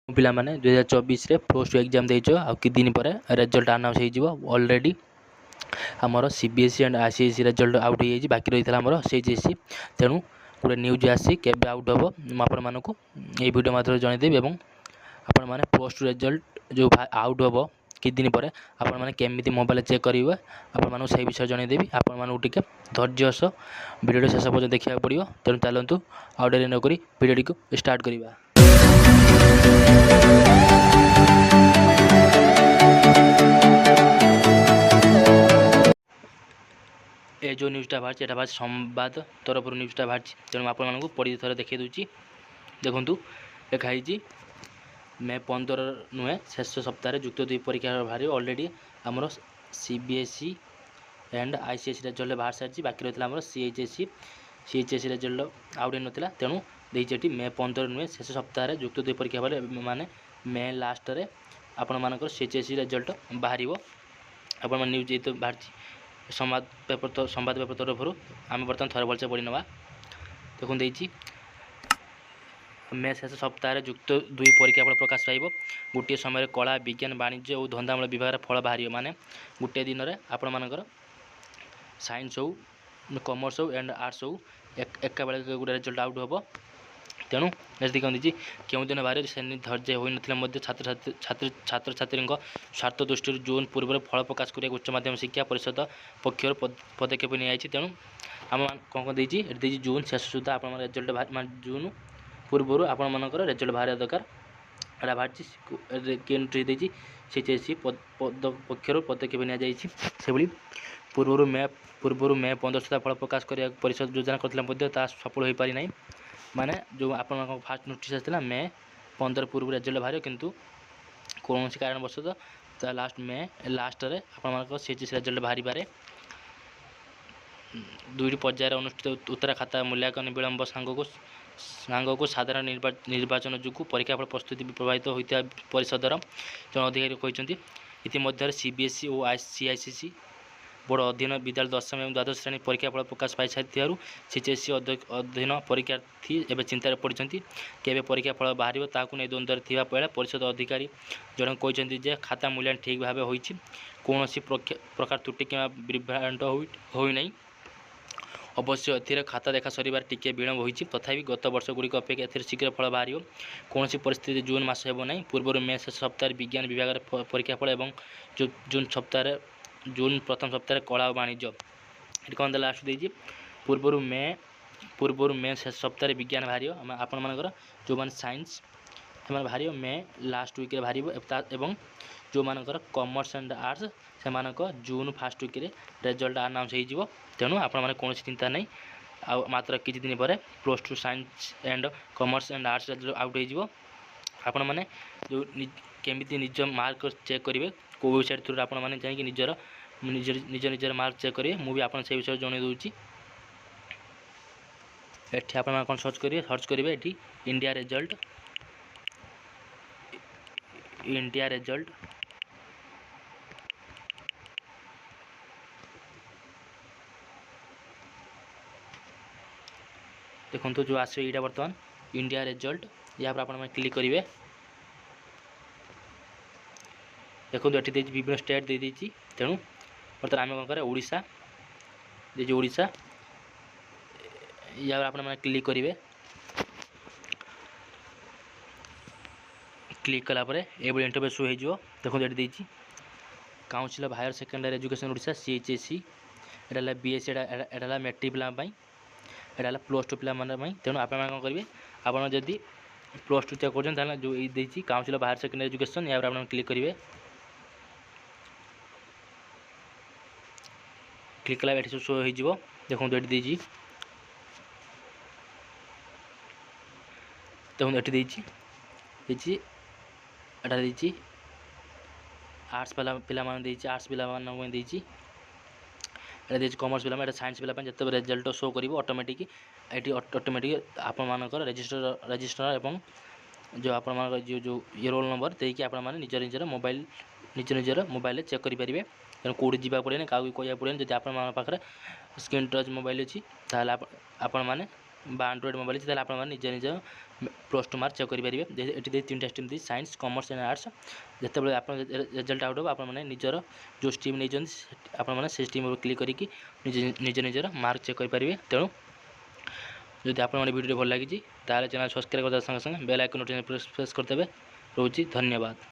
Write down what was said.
ପିଲାମାନେ 2024 plus two exam ଦେଇଛ ଆଉ କିଛି ଦିନ ପରେ ରେଜଲ୍ଟ ଆନାଉନ୍ସ ହେଇଯିବ। ଅଲରେଡ଼ି ଆମର CBSE and ICSE result out ହେଇଯାଇଛି, ବାକି ରହିଥିଲା ଆମର CHSE। ତେଣୁ ଗୋଟେ ନ୍ୟୁଜ୍ ଆସି କେବେ ଆଉଟ୍ ହେବ ମୁଁ ଆପଣମାନଙ୍କୁ ଏହି ଭିଡ଼ିଓ ମାଧ୍ୟମରେ ଜଣାଇଦେବି ଏବଂ ଆପଣମାନେ ପ୍ଲସ୍ ଟୁ ରେଜଲ୍ଟ ଯେଉଁ ଆଉଟ୍ ହେବ କିଛି ଦିନ ପରେ ଆପଣମାନେ କେମିତି ମୋବାଇଲରେ ଚେକ୍ କରିବେ ଆପଣମାନଙ୍କୁ ସେହି ବିଷୟରେ ଜଣାଇଦେବି। ଆପଣମାନଙ୍କୁ ଟିକେ ଧୈର୍ଯ୍ୟ ସହ ଭିଡ଼ିଓଟି ଶେଷ ପର୍ଯ୍ୟନ୍ତ ଦେଖିବାକୁ ପଡ଼ିବ। ତେଣୁ ଚାଲନ୍ତୁ ଆଉ ଡେରି ନକରି ଭିଡ଼ିଓଟିକୁ ଷ୍ଟାର୍ଟ କରିବା। ଏ ଯେଉଁ ନ୍ୟୁଜ୍ଟା ବାହାରିଛି ଏଇଟା ବାହାରିଛି ସମ୍ବାଦ ତରଫରୁ ନ୍ୟୁଜ୍ଟା ବାହାରିଛି। ତେଣୁ ଆପଣମାନଙ୍କୁ ପଢ଼ି ଥରେ ଦେଖାଇ ଦେଉଛି। ଦେଖନ୍ତୁ ଲେଖା ହେଇଛି ମେ 15 ନୁହେଁ ଶେଷ ସପ୍ତାହରେ ଯୁକ୍ତ 2 ପରୀକ୍ଷା ବାହାରିବ। ଅଲରେଡ଼ି ଆମର CBSE ଆଣ୍ଡ ICSE ରେଜଲ୍ଟ ବାହାରି ସାରିଛି, ବାକି ରହିଥିଲା ଆମର CHSE ରେଜଲ୍ଟ ଆଉଟ୍ ହେଇନଥିଲା। ତେଣୁ ଦେଇଛି ଏଠି ମେ 15 ନୁହେଁ ଶେଷ ସପ୍ତାହରେ ଯୁକ୍ତ 2 ପରୀକ୍ଷା ପରେ ମାନେ ମେ ଲାଷ୍ଟରେ ଆପଣମାନଙ୍କର CHSE ରେଜଲ୍ଟ ବାହାରିବ। ଆପଣମାନେ ନ୍ୟୁଜ୍ ଯେହେତୁ ବାହାରିଛି ସମ୍ବାଦ ପେପର ତରଫରୁ ଆମେ ବର୍ତ୍ତମାନ ଥରେ ଭଲସେ ପଢ଼ି ନେବା। ଦେଖନ୍ତୁ ଦେଇଛି ମେ ଶେଷ ସପ୍ତାହରେ ଯୁକ୍ତ 2 ପରୀକ୍ଷା ଫଳ ପ୍ରକାଶ ପାଇବ। ଗୋଟିଏ ସମୟରେ କଳା, ବିଜ୍ଞାନ, ବାଣିଜ୍ୟ ଓ ଧନ୍ଦାମୂଳକ ବିଭାଗର ଫଳ ବାହାରିବ। ମାନେ ଗୋଟିଏ ଦିନରେ ଆପଣମାନଙ୍କର ସାଇନ୍ସ ହେଉ, କମର୍ସ ହେଉ ଆଣ୍ଡ ଆର୍ଟ୍ସ ହେଉ ଏକାବେଳେ ଗୋଟେ ରେଜଲ୍ଟ ଆଉଟ୍ ହେବ। ତେଣୁ ଏଠି କ'ଣ ଦେଇଛି କେଉଁଦିନ ବାହାରିବ ସେ ଧୈର୍ଯ୍ୟ ହୋଇନଥିଲେ ମଧ୍ୟ ଛାତ୍ରଛାତ୍ରୀଙ୍କ ସ୍ୱାର୍ଥ ଦୃଷ୍ଟିରୁ ଜୁନ୍ ପୂର୍ବରୁ ଫଳ ପ୍ରକାଶ କରିବାକୁ ଉଚ୍ଚ ମାଧ୍ୟମିକ ଶିକ୍ଷା ପରିଷଦ ପକ୍ଷରୁ ପଦକ୍ଷେପ ନିଆଯାଇଛି। ତେଣୁ ଆମ କ'ଣ ଦେଇଛି ଏଠି ଦେଇଛି ଜୁନ୍ ଶେଷ ସୁଦ୍ଧା ଆପଣଙ୍କର ରେଜଲ୍ଟ ମାନେ ଜୁନ୍ ପୂର୍ବରୁ ଆପଣମାନଙ୍କର ରେଜଲ୍ଟ ବାହାରିବା ଦରକାର। ଏଇଟା ବାହାରିଛି କେଉଁଠି ଦେଇଛି CHSE ପକ୍ଷରୁ ପଦକ୍ଷେପ ନିଆଯାଇଛି। ସେଭଳି ପୂର୍ବରୁ ମେ 15 ସୁଦ୍ଧା ଫଳ ପ୍ରକାଶ କରିବାକୁ ପରିଷଦ ଯୋଜନା କରିଥିଲା ମଧ୍ୟ ତାହା ସଫଳ ହୋଇପାରିନାହିଁ। ମାନେ ଯେଉଁ ଆପଣଙ୍କ ଫାର୍ଷ୍ଟ ନୋଟିସ୍ ଆସିଥିଲା ମେ 15 ପୂର୍ବରୁ ରେଜଲ୍ଟ ବାହାରିବ, କିନ୍ତୁ କୌଣସି କାରଣବଶତଃ ତା ମେ ଲାଷ୍ଟରେ ଆପଣମାନଙ୍କର CHSE ରେଜଲ୍ଟ ବାହାରିପାରେ। 2ଟି ପର୍ଯ୍ୟାୟରେ ଅନୁଷ୍ଠିତ ଉତ୍ତର ଖାତା ମୂଲ୍ୟାଙ୍କନ ବିଳମ୍ବ ସାଙ୍ଗକୁ ସାଧାରଣ ନିର୍ବାଚନ ଯୋଗୁଁ ପରୀକ୍ଷାଫଳ ପ୍ରସ୍ତୁତି ପ୍ରଭାବିତ ହୋଇଥିବା ପରିଷଦର ଜଣେ ଅଧିକାରୀ କହିଛନ୍ତି। ଇତିମଧ୍ୟରେ CBSE ଓ CICSE ବୋର୍ଡ଼ ଅଧୀନ ବିଦ୍ୟାଳୟ 10ମ ଏବଂ ଦ୍ୱାଦଶ ଶ୍ରେଣୀ ପରୀକ୍ଷାଫଳ ପ୍ରକାଶ ପାଇସାରିଥିବାରୁ CHSE ଅଧୀନ ପରୀକ୍ଷାର୍ଥୀ ଏବେ ଚିନ୍ତାରେ ପଡ଼ିଛନ୍ତି। କେବେ ପରୀକ୍ଷା ଫଳ ବାହାରିବ ତାହାକୁ ନେଇ ଦ୍ୱନ୍ଦ୍ୱରେ ଥିବା ବେଳେ ପରିଷଦ ଅଧିକାରୀ ଜଣେ କହିଛନ୍ତି ଯେ ଖାତା ମୂଲ୍ୟାୟନ ଠିକ୍ ଭାବେ ହୋଇଛି, କୌଣସି ପ୍ରକାର ତ୍ରୁଟି କିମ୍ବା ବିଭ୍ରାଟ ହୋଇନାହିଁ। ଅବଶ୍ୟ ଏଥିରେ ଖାତା ଦେଖା ସରିବାରେ ଟିକିଏ ବିଳମ୍ବ ହୋଇଛି। ତଥାପି ଗତ ବର୍ଷଗୁଡ଼ିକ ଅପେକ୍ଷା ଏଥିରେ ଶୀଘ୍ର ଫଳ ବାହାରିବ। କୌଣସି ପରିସ୍ଥିତିରେ ଜୁନ୍ ମାସ ହେବ ନାହିଁ। ପୂର୍ବରୁ ମେ ଶେଷ ସପ୍ତାହରେ ବିଜ୍ଞାନ ବିଭାଗର ପରୀକ୍ଷାଫଳ ଏବଂ ଜୁନ୍ ପ୍ରଥମ ସପ୍ତାହରେ କଳା ଓ ବାଣିଜ୍ୟ। ଏଠି କ'ଣ ଲାଷ୍ଟ ଦେଇଛି ପୂର୍ବରୁ ମେ ଶେଷ ସପ୍ତାହରେ ବିଜ୍ଞାନ ବାହାରିବ। ଆପଣମାନଙ୍କର ଯେଉଁମାନେ ସାଇନ୍ସ ସେମାନେ ବାହାରିବ ମେ ଲାଷ୍ଟ ୱିକ୍ରେ ବାହାରିବ ଏବଂ ଯେଉଁମାନଙ୍କର କମର୍ସ ଆଣ୍ଡ ଆର୍ଟ୍ସ ସେମାନଙ୍କ ଜୁନ୍ ଫାର୍ଷ୍ଟ ୱିକ୍ରେ ରେଜଲ୍ଟ ଆନାଉନ୍ସ ହେଇଯିବ। ତେଣୁ ଆପଣମାନେ କୌଣସି ଚିନ୍ତା ନାହିଁ, ଆଉ ମାତ୍ର କିଛି ଦିନ ପରେ plus two science and commerce and arts result out ହେଇଯିବ। ଆପଣମାନେ ଯେଉଁ କେମିତି ନିଜ ମାର୍କ ଚେକ୍ କରିବେ, କେଉଁ ୱେବସାଇଟ୍ ଥ୍ରୁରେ ଆପଣମାନେ ଯାଇକି ନିଜର ମାର୍କ ଚେକ୍ କରିବେ, ମୁଁ ବି ଆପଣ ସେହି ବିଷୟରେ ଜଣାଇ ଦେଉଛି। ଏଠି ଆପଣମାନେ କ'ଣ ସର୍ଚ୍ଚ କରିବେ ଏଠି ଇଣ୍ଡିଆ ରେଜଲ୍ଟ ଦେଖନ୍ତୁ ଯେଉଁ ଆସିବ ଏଇଟା ବର୍ତ୍ତମାନ ଇଣ୍ଡିଆ ରେଜଲ୍ଟ। ଏହା ପରେ ଆପଣମାନେ କ୍ଲିକ୍ କରିବେ। ଦେଖନ୍ତୁ ଏଠି ଦେଇଛି ବିଭିନ୍ନ ଷ୍ଟେଟ୍ ଦେଇଛି। ତେଣୁ ବର୍ତ୍ତମାନ ଆମେ କ'ଣ କରିବା ଓଡ଼ିଶା ଦେଇଛି, ଓଡ଼ିଶା ଏହା ପରେ ଆପଣମାନେ କ୍ଲିକ୍ କରିବେ। କ୍ଲିକ୍ କଲା ପରେ ଏଭଳି ଇଣ୍ଟରଫେସ୍ ଶୋ ହେଇଯିବ। ଦେଖନ୍ତୁ ଏଠି ଦେଇଛି council of higher secondary education Odisha CHSE। ଏଇଟା ହେଲା BSc, ଏଇଟା ହେଲା ମେଟ୍ରିକ୍ ପିଲାଙ୍କ ପାଇଁ, ଏଇଟା ହେଲା ପ୍ଲସ୍ ଟୁ ପିଲାମାନଙ୍କ ପାଇଁ। ତେଣୁ ଆପଣମାନେ କ'ଣ କରିବେ, ଆପଣ ଯଦି ପ୍ଲସ୍ ଟୁ ଚେକ୍ କରୁଛନ୍ତି ତାହେଲେ ଯେଉଁ ଏଇ ଦେଇଛି council of higher secondary education, ଏହା ଉପରେ ଆପଣ କ୍ଲିକ୍ କରିବେ। କ୍ଲିକ୍ କଲା ଏଠି ଶୋ ହେଇଯିବ। ଦେଖନ୍ତୁ ଏଠି ଦେଇଛି ଏଟା ଦେଇଛି ଆର୍ଟ୍ସ ପିଲାମାନେ ଦେଇଛି, ଆର୍ଟ୍ସ ପିଲାମାନଙ୍କ ପାଇଁ ଦେଇଛି। ଏଇଟା ଦେଇଛି କମର୍ସ ପିଲା ପାଇଁ, ଏଇଟା ସାଇନ୍ସ ପିଲା ପାଇଁ। ଯେତେବେଳେ ରେଜଲ୍ଟ ଶୋ କରିବ ଅଟୋମେଟିକ୍ ଆପଣମାନଙ୍କର ରେଜିଷ୍ଟର ଏବଂ ଯେଉଁ ଆପଣମାନଙ୍କର ଯେଉଁ ରୋଲ୍ ନମ୍ବର ଦେଇକି ଆପଣମାନେ ନିଜର ମୋବାଇଲରେ ଚେକ୍ କରିପାରିବେ। ତେଣୁ କେଉଁଠି ଯିବାକୁ ପଡ଼ିବନି, କାହାକୁ କହିବାକୁ ପଡ଼ିବନି। ଯଦି ଆପଣମାନଙ୍କ ପାଖରେ ସ୍କ୍ରିନ୍ ଟଚ୍ ମୋବାଇଲ୍ ଅଛି ତାହେଲେ ଆପଣମାନେ বা ଆଣ୍ଡ୍ରଏଡ଼୍ ମୋବାଇଲ୍ ଅଛି ତାହେଲେ ଆପଣମାନେ ନିଜ ପ୍ଲସ୍ ଟୁ ମାର୍କ ଚେକ୍ କରିପାରିବେ। ଏଠି ଦେଇ 3ଟା ଷ୍ଟ୍ରିମ୍ ଦେଇ ସାଇନ୍ସ, କମର୍ସ ଆଣ୍ଡ ଆର୍ଟ୍ସ। ଯେତେବେଳେ ଆପଣ ରେଜଲ୍ଟ ଆଉଟ୍ ହେବ ଆପଣମାନେ ନିଜର ଯେଉଁ ଷ୍ଟ୍ରିମ୍ ନେଇଛନ୍ତି ଆପଣମାନେ ସେ ଷ୍ଟ୍ରିମ୍ ଉପରେ କ୍ଲିକ୍ କରିକି ନିଜର ମାର୍କ ଚେକ୍ କରିପାରିବେ। ତେଣୁ ଯଦି ଆପଣମାନେ ଭିଡ଼ିଓଟି ଭଲ ଲାଗିଛି ତାହେଲେ ଚ୍ୟାନେଲ୍ ସବସ୍କ୍ରାଇବ୍ କରିଦେବା ସଙ୍ଗେ ସଙ୍ଗେ ବେଲ୍ ଆଇକନ୍ ପ୍ରେସ୍ କରିଦେବେ। ରହୁଛି ଧନ୍ୟବାଦ।